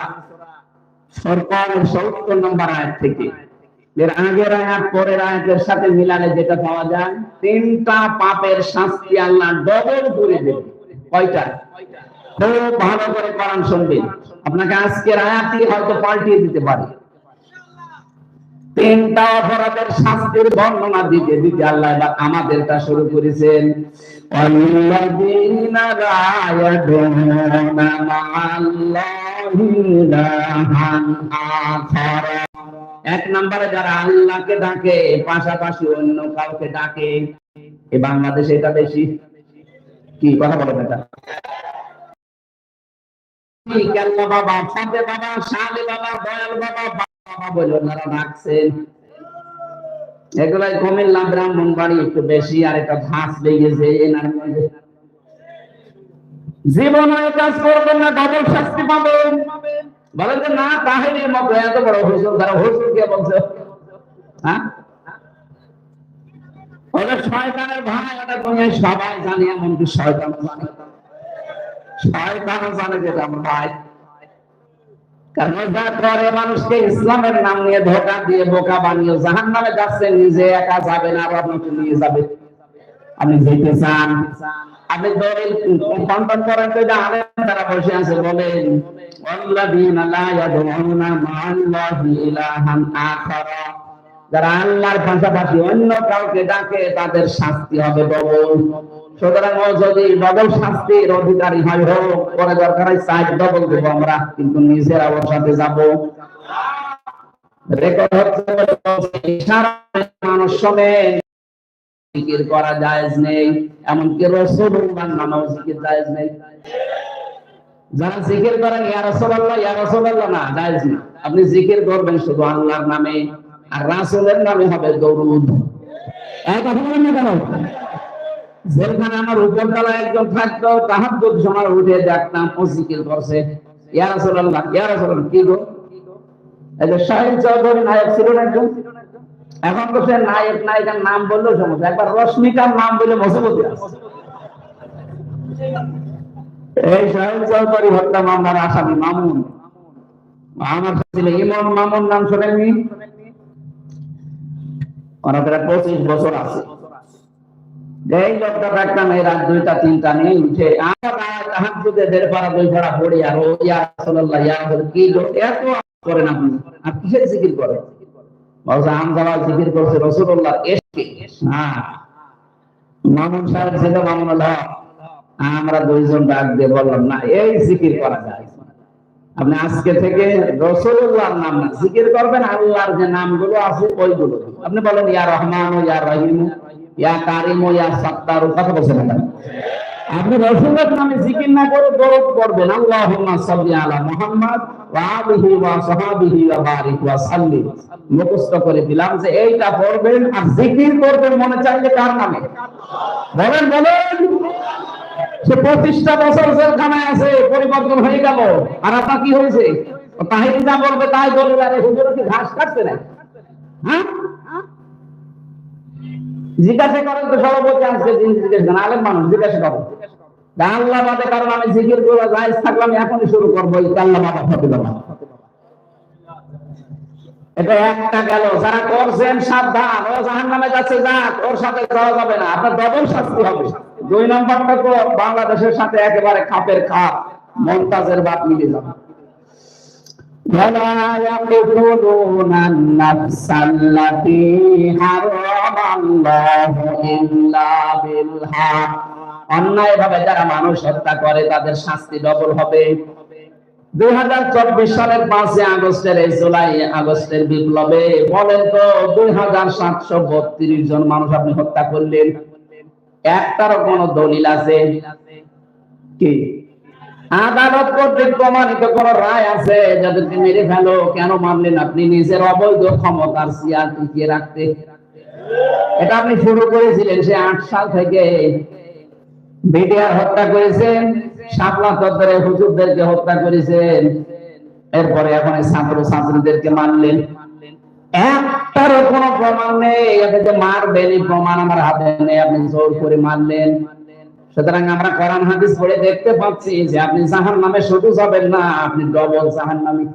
Speaker 1: সরকারের ৭০ নম্বর আয়াত থেকে। এর আগের আয়াত পরের আয়াতের সাথে মিলালে যেটা পাওয়া যায়, 3টা পাপের শাস্তি আল্লাহ ডবল করে দেবে। কয়টা? খুব ভালো করে কোরআন শুনবেন, আপনাকে আজকের আয়াতই হয়তো পাল্টিয়ে দিতে পারে। 3টা অপরাধের শাস্তির বর্ণনা দিতে দিতে আল্লাহ এবার আমাদেরটা শুরু করেছেন। ওয়াল্লাযীনা লা ইয়াদউনা মা'আল্লাহি ইলাহান আখার। 1 নম্বরে যারা আল্লাহকে ডাকে পাশাপাশি অন্য কাউকে ডাকে। এই বাংলাদেশে এটা বেশি। কি কথা বলেন এটা? কেল্লা বাবা, ফাতে বাবা, শালে বাবা, দয়াল বাবা, বাবা বলে ওনারা ডাকছেন। এগুলাই কুমিল্লা ব্রাহ্মণবাড়ি একটু বেশি, আর এটা ভাঁজ লেগেছে নারায়ণগঞ্জে। জীবনে কাজ করবেন না, ডবল শাস্তি পাবেন। বলেন যে না তাহিরের মতো এত বড় হুজুর, তারা হুজুর কে বলছে? হ্যাঁ, ওটা শয়তানের ভাই, ওটা তুমি সবাই জানি, এমনকি শয়তান জানে। শয়তানও জানে যেটা আমার ভাই। কারণ যা করে মানুষকে ইসলামের নাম নিয়ে ধোঁকা দিয়ে বোকা বানিয়ে জাহান্নামে যাচ্ছে, নিজে একা যাবে না, আর আপনাকে নিয়ে যাবে। আপনি যেতে চান, আপনি দলিল খণ্ডন করেন তো, এটা আলেম তারা বসে আছে বলেন ওয়াল্লাযীনা লা ইয়াদউনা মা'আল্লাহি ইলাহান আখার। যারা আল্লাহর পাশাপাশি অন্য কাউকে ডাকে তাদের শাস্তি হবে ডবল। সুতরাং ও যদি ডবল শাস্তির অধিকারী হয় হোক, পরে দরকার হয় 4 ডবল দেবো আমরা, কিন্তু নিজেরা ওর সাথে যাবো। রেকর্ড হচ্ছে সারা মানুষ শোনেন, জিকির করা জায়েজ নেই, এমনকি রাসূলুল্লাহর নামেও জিকির জায়েজ নেই। যারা জিকির করেন ইয়া রাসূলুল্লাহ না, জায়েজ নেই। আপনি জিকির করবেন শুধু আল্লাহর নামে, আর রাসূলের নামে হবে দরুদ। এক কথা বলেন না কেন? যেখানে আমার উপরতলা একজন থাকতো, তাহাজ্জুদ সময় উঠে দেখতাম ও জিকির করছে ইয়া রাসূলুল্লাহ, ইয়া রাসূলুল্লাহ। কি গো, এই যে শাহিদ চৌধুরী নায়ক ছিলেন একজন, এখন তো সে নায়ক নায়িকার নাম বললেও সমস্যা, একবার রশ্মিকার নাম বলে মজবুতি আছে। এই শাহিদ চৌধুরী হত্যা মামলার আসামি মামুন, আমার ছিল ইমাম মামুন, নাম শোনেননি? ওনার 25 বছর আছে। এই লোকটা দেখতাম এই রাত 2টা 3টা নিয়ে উঠে আমার তাহাজ্জুদে 1.5 পারা 2 পারা পড়ে, আর ও ইয়া রাসূলুল্লাহ ইয়া রাসূল, কি এত করেন আপনি, আর কিসের জিকির করেন? বলছে আমজালা জিকির করছে রাসূলুল্লাহ এসকে। না, মামুন সাহেব ছিল মামুনুল হক, আমরা দুইজন ডাক দিয়ে বললাম না, এই জিকির করা যায়। আপনি আজকে থেকে রাসূলুল্লাহর নাম না, জিকির করবেন আল্লাহর যে নামগুলো আছে ওইগুলো। আপনি বলেন ইয়া রহমান, ইয়া রহিম, ইয়া কারিম, ইয়া সাত্তার, কথা বলছেন না? আপনি রাসূলুল্লাহর নামে জিকির না করে দরুদ পড়বেন, আল্লাহুম্মা সাল্লি আলা মুহাম্মাদ ওয়া আলিহি ওয়া সাহাবিহি ওয়া বারিক ওয়া সাল্লিম। মুখস্থ করে দিলাম যে এইটা পড়বেন, আর জিকির করবেন মনে চাইলে কার নামে? বলেন বলেন। সে 25টা বছর জেলখানায় আছে, পরিবর্তন হয়ে গেল, আর আপনার কি হয়েছে? তাই যা বলবে তাই বলবে, আরে হুজুর কি ঘাস কাটছে না? হ্যাঁ, জিজ্ঞাসা করেন তো সভাপতি, আজকে দিন জিজ্ঞেস করেন, আলেম মানুষ জিজ্ঞাসা করেন আল্লাহ বাদে, কারণ আমি জিকির করে জায়েজ থাকলাম এখনই শুরু করবো, আল্লাহ বাবা ফতিল না। এটা একটা গেল, যারা করছেন সাবধান, ও জাহান্নামে যাচ্ছে, যাক, ওর সাথে যাওয়া যাবে না, আপনার ডবল শাস্তি হবে। দুই নম্বরটা তো বাংলাদেশের সাথে একেবারে খাপের খাপ, মমতাজের বাপ মিলে যাবে। ولا يقتلون النفس التي حرم الله إلا بالحق। অন্যায়ভাবে যারা মানুষ হত্যা করে তাদের শাস্তি ডবল হবে। 2024 সালের 5 আগস্টের এই জুলাই আগস্টের বিপ্লবে বলেন তো 2732 জন মানুষ আপনি হত্যা করলেন, একটারও কোনো দলিল আছে কি? আদালত কর্তৃক প্রমাণিত কোন রায় আছে যাদেরকে মেরে ফেলো? কেন মানলেন আপনি? নিজের অবৈধ ক্ষমতার চেয়ার টিকিয়ে রাখতে। এটা আপনি শুরু করেছিলেন সে 8 সাল থেকে। বিডিআর হত্যা করেছেন, শাপলা চত্বরে হুজুরদেরকে হত্যা করেছেন, এরপরে এখন ছাত্র ছাত্রীদেরকে মারলেন। একটারও কোনো প্রমাণ নেই, এটাকে মারবেন প্রমাণ আমার হাতে নেই, আপনি জোর করে মারলেন। সুতরাং আমরা কোরআন হাদিস পড়ে দেখতে পাচ্ছি যে আপনি জাহান্নামে শুধু যাবেন না, আপনি ডবল জাহান্নামী।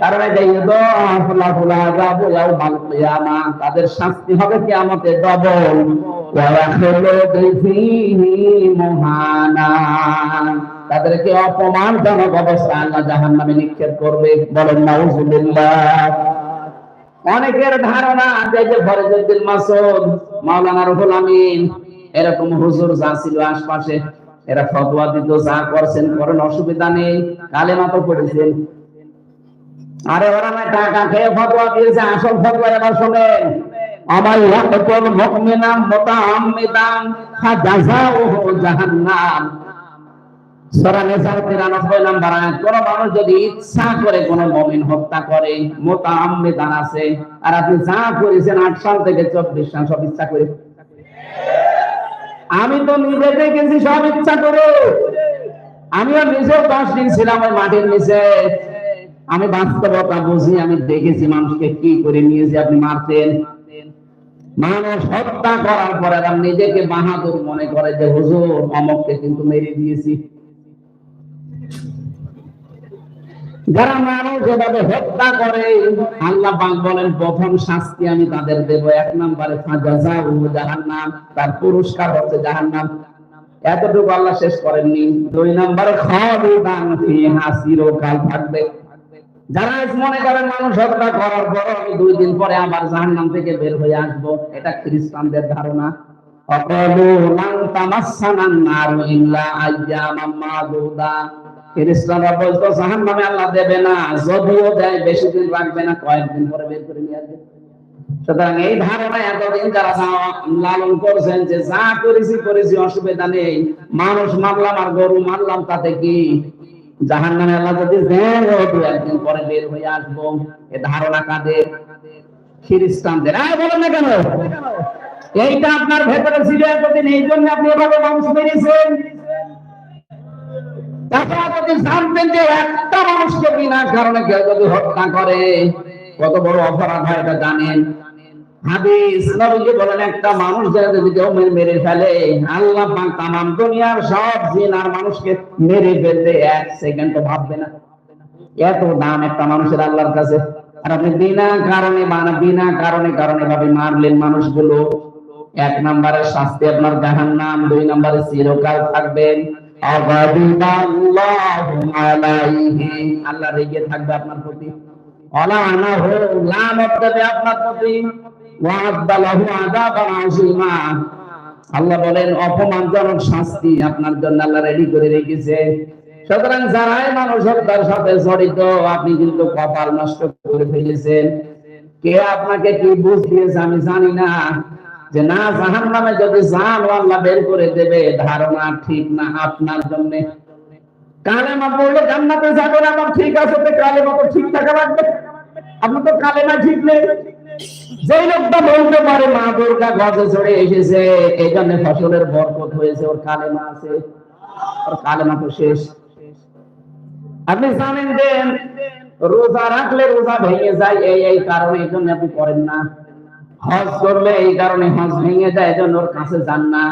Speaker 1: কারণ তাদের শাস্তি হবে কিয়ামতে ডবল, তাদেরকে অপমানজনক অবস্থায় আল্লাহ জাহান্নামে নিক্ষেপ করবে। বলেন নাউজুবিল্লাহ। অনেকের ধারণা যে ফরিদুদ্দিন মাসুদ, মাওলানা রুহুল আমিন, এরকম হুজুর যা ছিল আশপাশে, এরা ফতোয়া দিত, যা করছেন করেন, অসুবিধা নেই, কালেমা তো পড়েছেন। আরে ওরা না টাকা খেয়ে ফতোয়া দিয়েছে, আসল ফতোয়া এবার শোনেন। আমার ইয়াকুল মুমিনাম মুতাআম্মিদান ফাজাযাউহু জাহান্নাম। সূরা নিসা 93 নম্বর আয়াত। কোন মানুষ যদি ইচ্ছা করে কোন মুমিন হত্যা করে, মুতাআম্মিদান আছে, আর আপনি যা করেছেন 8 সাল থেকে 24 সাল সব ইচ্ছা করে। আমি তো নিজে দেখেছি সব ইচ্ছা করে। আমিও নিজেও 10 দিন ছিলাম ওই মাটির নিচে, আমি বাস্তবতা বুঝি, আমি দেখেছি মানুষকে কি করে নিয়েছে আপনি মারতেন। মানুষ হত্যা করার পরে নিজেকে বাহাদুর মনে করে যে হুজুর অমককে কিন্তু মেরে দিয়েছি। যারা মানুষ এভাবে হত্যা করে আল্লাহ পাক বলেন প্রথম শাস্তি আমি তাদের দেব 1 নম্বরে ফাজাযাউহু জাহান্নাম, তার পুরস্কার হচ্ছে জাহান্নাম। এতটুকু আল্লাহ শেষ করেননি। 2 নম্বরে খালিদান ফিহা, চিরকাল থাকবে। যারা মনে করেন মানুষ হত্যা করার পর আমি 2 দিন পরে আবার জাহান্নাম থেকে বের হয়ে আসব, এটা খ্রিস্টানদের ধারণা। অকালু লান তামাসসানান নারু ইল্লা আইয়ামাম মাদুদা। খ্রিস্টানরা বলতো জাহান্নামে আল্লাহ দেবে না, যদিও দেয় বেশি দিন রাখবে না, কয়েকদিন পরে বের করে নিয়ে আসবে। সুতরাং এই ধারণা এতদিন যারা লালন করছেন যে যা করেছি অসুবিধা নেই, মানুষ মারলাম আর গরু মারলাম তাতে কি, জাহান্নামে আল্লাহ যদি দেন 2-1 দিন পরে বের হয়ে আসবো, এ ধারণা কাদের? খ্রিস্টানদের। বলেন না কেন? এইটা আপনার ভেতরে ছিল এতদিন, এই জন্য আপনি এভাবে মানুষ মেরেছেন। তাছাড়া যদি জানতেন যে একটা মানুষকে বিনা কারণে কেউ যদি হত্যা করে কত বড় অপরাধ হয় এটা জানেন। হাদিস নবীজি বলেন একটা মানুষ যদি কেউ মেরে ফেলে, আল্লাহ পাক তামাম দুনিয়ার সব জিন আর মানুষকে মেরে ফেলতে 1 সেকেন্ড ভাববে না। এত দাম একটা মানুষের আল্লাহর কাছে। আর আপনি বিনা কারণে ভাবে মারলেন মানুষগুলো। 1 নম্বরের শাস্তি আপনার জাহান্নাম, 2 নম্বরে চিরকাল থাকবেন। আগাদিবাল্লাহু আলাইহি, আল্লাহ রেগে থাকবে আপনার প্রতি। আলানাহু, লানত দেবে আপনার প্রতি। ওয়া'আদালাহু আযাবান আযীমা, আল্লাহ বলেন অপমানজনক শাস্তি আপনার জন্য আল্লাহ রেডি করে রেখেছে। সুতরাং যারাই মানুষ হত্যার সাথে জড়িত, আপনি কিন্তু কপাল নষ্ট করে ফেলেছেন। কে আপনাকে কি বুঝ দিয়েছে আমি জানি না, যে না জাহান্নামে যদি যান আল্লাহ বের করে দেবে, ধারণা ঠিক না আপনার জন্য। কালেমা পড়লে জান্নাতে যাবেন, আমার ঠিক আছে, তো কালেমা তো ঠিক থাকা লাগবে। আপনার তো কালেমা ঠিক নেই। যেই লোকটা বলতে পারে মা দুর্গা গজে চড়ে এসেছে, এই জন্য ফসলের বরকত হয়েছে, ওর কালেমা আছে, ওর কালেমা তো শেষ। আপনি জানেন যে রোজা রাখলে রোজা ভেঙে যায় এই কারণে, এই জন্য আপনি করেন না। হজ করলে এই কারণে হজ ভেঙে যায়, এই জন্য ওর কাছে যান না।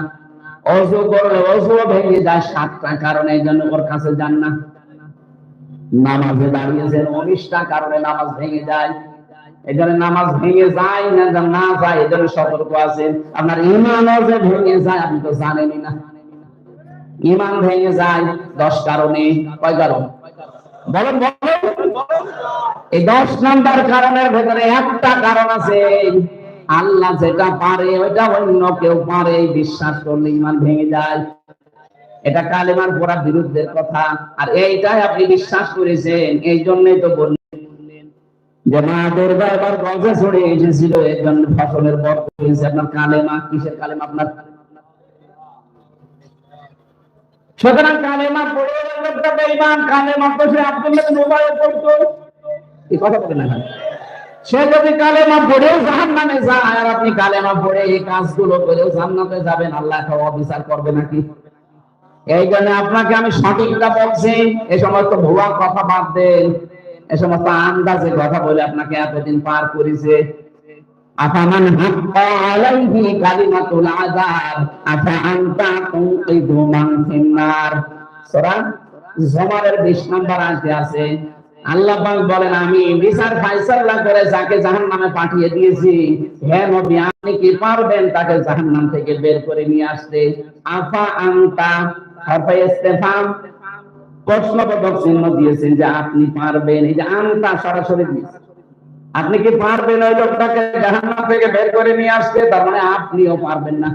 Speaker 1: অজু করলে অজু ভেঙে যায় 7টা কারণে, এই জন্য ওর কাছে যান না। নামাজে দাঁড়িয়েছেন 19টা কারণে নামাজ ভেঙে যায়, এই জন্য নামাজ ভেঙে যায় না যায়, এই জন্য সতর্ক আছেন। আপনার ইমানও যে ভেঙে যায় আপনি তো জানেনই না। ইমান ভেঙে যায় 10 কারণে। কয় কারণ বলেন বলেন? এই 10 নাম্বার কারণের ভেতরে একটা কারণ আছে, আল্লাহ যেটা পারে ওইটা অন্য কেউ পারে বিশ্বাস করলে ইমান ভেঙে যায়। এটা কালেমার পুরা বিরুদ্ধের কথা, আর এইটাই আপনি বিশ্বাস করেছেন। এই জন্যই তো বললেন যে মা দুর্গা এবার গজে ছড়ে এসেছিল, এর জন্য ফসলের বরকত হয়েছে। আপনার কালেমা কিসের কালেমা? আপনার সুতরাং কালেমা পড়ে একটা বেঈমান, কালেমা তো সে আব্দুল্লাহ বিন উবাই পড়তো, এই কথা বলে না। সে যদি কালেমা পড়েও জাহান্নামে যায়, আর আপনি কালেমা পড়ে এই কাজগুলো করেও জান্নাতে যাবেন, আল্লাহ একটা অবিচার করবে নাকি? এই জন্য আপনাকে আমি সঠিকটা বলছি। এই সমস্ত ভুয়া কথা বাদ দেন, এই সমস্ত আন্দাজে কথা বলে আপনাকে এতদিন পার করেছে। আফামান হাক্কা আলাইহি কালিমাতুল আযাব আফা আনতা তুনকিদু মান ফিন্নার। সূরা জুমারের 20 নম্বর আয়াতে আছে, আল্লাহ পাক বলেন আমি বিচার ফায়সালা করে যাকে জাহান্নামে পাঠিয়ে দিয়েছি, হে নবী আপনি কি পারবেন তাকে জাহান্নাম থেকে বের করে নিয়ে আসতে? আফা আনতা হারফে ইস্তেফাম, প্রশ্নবোধক চিহ্ন দিয়েছেন যে আপনি পারবেন। এই যে আনতা সরাসরি দিয়েছেন, আপনি কি পারবেন ওই লোকটাকে জাহান্নাম থেকে বের করে নিয়ে আসতে? তার মানে আপনিও পারবেন না।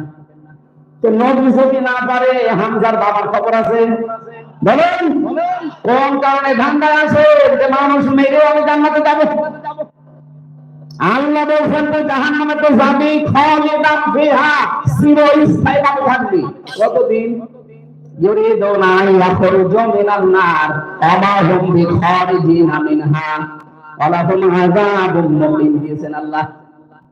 Speaker 1: তো নবী যদি না পারে, হামজার বাবার খবর আছে? বলেন কোন কারণে ধান্দা আছে যে মানুষ মেরে আমি জান্নাতে যাব? আল্লাহ বলছেন তুই জাহান্নামে তো যাবি, খালিদান ফিহা, চিরস্থায়ীভাবে থাকবি। কতদিন? ইউরিদুনা আন ইয়াখরুজু মিনান নার ওয়া মা হুম বিখারিজিনা মিনহা ওয়া লাহুম আযাবুম মুকিম দিয়েছেন আল্লাহ।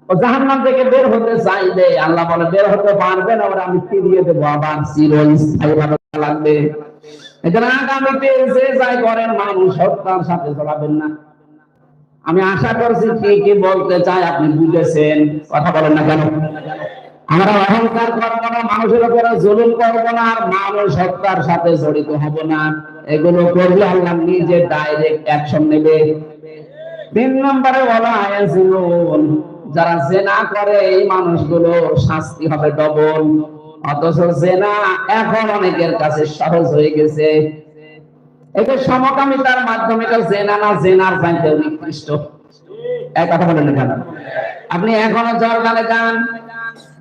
Speaker 1: ও জাহান্নাম থেকে বের হতে চাইবে, আল্লাহ বলে বের হতে পারবে না, ওরা আমি ফিরিয়ে দেবো, আবার চিরস্থায়ীভাবে লাগবে। এজন্য আগামীতে যে যাই করেন মানুষ হত্যার সাথে জড়াবেন না। আমি আশা করছি কি বলতে চাই আপনি বুঝেছেন। কথা বলেন না কেন? আমরা অহংকার করবো না, মানুষের উপরে জুলুম করবো না, আর মানুষ হত্যার সাথে জড়িত হব না। এগুলো করলে আল্লাহ নিজে ডাইরেক্ট অ্যাকশন নেবে। 3 নম্বরে বলা হয়েছে যারা জেনা করে এই মানুষগুলো শাস্তি হবে ডবল। অথচ জেনা এখন অনেকের কাছে সহজ হয়ে গেছে। এটা সমকামিতার মাধ্যমে এটা জেনা না, জেনার চাইতে নিকৃষ্ট। এক কথা বলেন না কেন? আপনি এখনো জর্ডানে যান,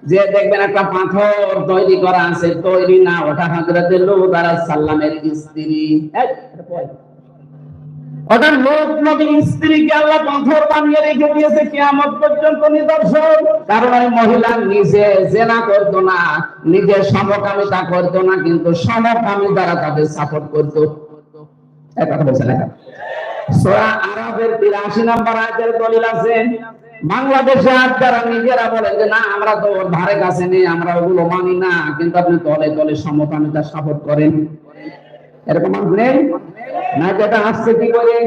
Speaker 1: যে দেখবেন একটা পাথর তৈরি করা আছে, তৈরি না ওটা হযরত লূত আলাইহিস সালামের স্ত্রী। ওটা লূত নবীর স্ত্রীকে আল্লাহ পাথর বানিয়ে রেখে দিয়েছে কিয়ামত পর্যন্ত নিদর্শন। কারণ ওই মহিলা নিজে জেনা করতো না, নিজে সমকামিতা করতো না, কিন্তু সমকামী দ্বারা তাদের সাপোর্ট করতো। এই কথা বলছেন না? সূরা আরাফের 83 নম্বর আয়াতের দলিল আছে। বাংলাদেশে যারা নিজেরা বলেন যে না আমরা তো ওর ধারে কাছে নেই, আমরা ওগুলো মানি না, কিন্তু আপনি দলে দলে সমকামিতা সাপোর্ট করেন, এরকম মানুষ নেই না? যেটা আসছে কি করে?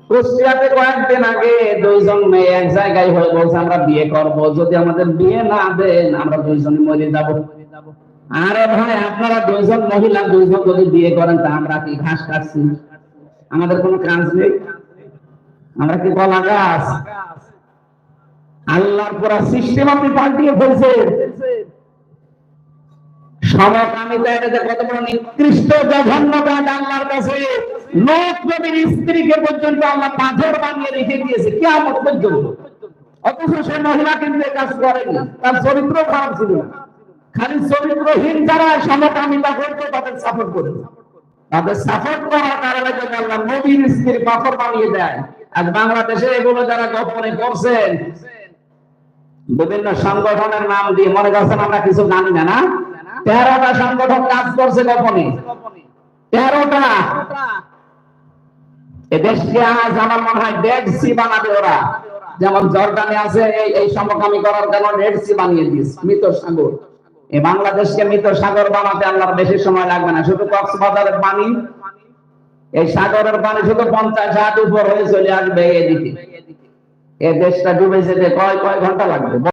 Speaker 1: কুষ্টিয়াতে কয়েকদিন আগে 2 জন মেয়ে এক জায়গায় হয়ে বলছে আমরা বিয়ে করব, যদি আমাদের বিয়ে না দেন আমরা 2 জন মরে যাব। আরে ভাই আপনারা 2 জন মহিলা 2 জন যদি বিয়ে করেন তা আমরা কি ঘাস কাটছি? আমাদের কোনো কাজ নেই? আমরা কি কলা গাছ? আল্লাহর পুরো সিস্টেম আপনি পাল্টিয়ে ফেলছেন। সমকামিতা এটা যে কত বড় নিকৃষ্ট জঘন্য কাজ আল্লাহর কাছে। লোক নবীর স্ত্রীকে পর্যন্ত আল্লাহ পাথর বানিয়ে রেখে দিয়েছে কিয়ামত পর্যন্ত। অথচ সে মহিলা কিন্তু এই কাজ করেনি, তার চরিত্র খারাপ ছিল না। খালি চরিত্রহীন যারা সমকামিতা করতো তাদের সাপোর্ট করে, তাদের সাপোর্ট করার কারণে যদি আল্লাহ নবীর স্ত্রী পাথর বানিয়ে দেয়। আজ বাংলাদেশে এগুলো যারা গোপনে করছেন, বিভিন্ন সংগঠনের নাম দিয়ে মনে করছেন আমরা কিছু জানি না। না, 13টা সংগঠন কাজ করছে গোপনে, 13টা। এদেশকে আজ আমার মনে হয় ডেড সি বানাবে ওরা। যেমন জর্ডানে আছে এই সমকামী করার জন্য ডেড সি বানিয়ে দিয়েছে, মৃত সাগর। এই বাংলাদেশকে মৃত সাগর বানাতে আল্লাহর বেশি সময় লাগবে না, শুধু কক্সবাজারের পানি এই সাগরের পানি শুধু 50 হাত উপর হয়ে চলে আসবে এদিকে। এই দেশটা ডুবে যেতে কয় ঘন্টা লাগবে?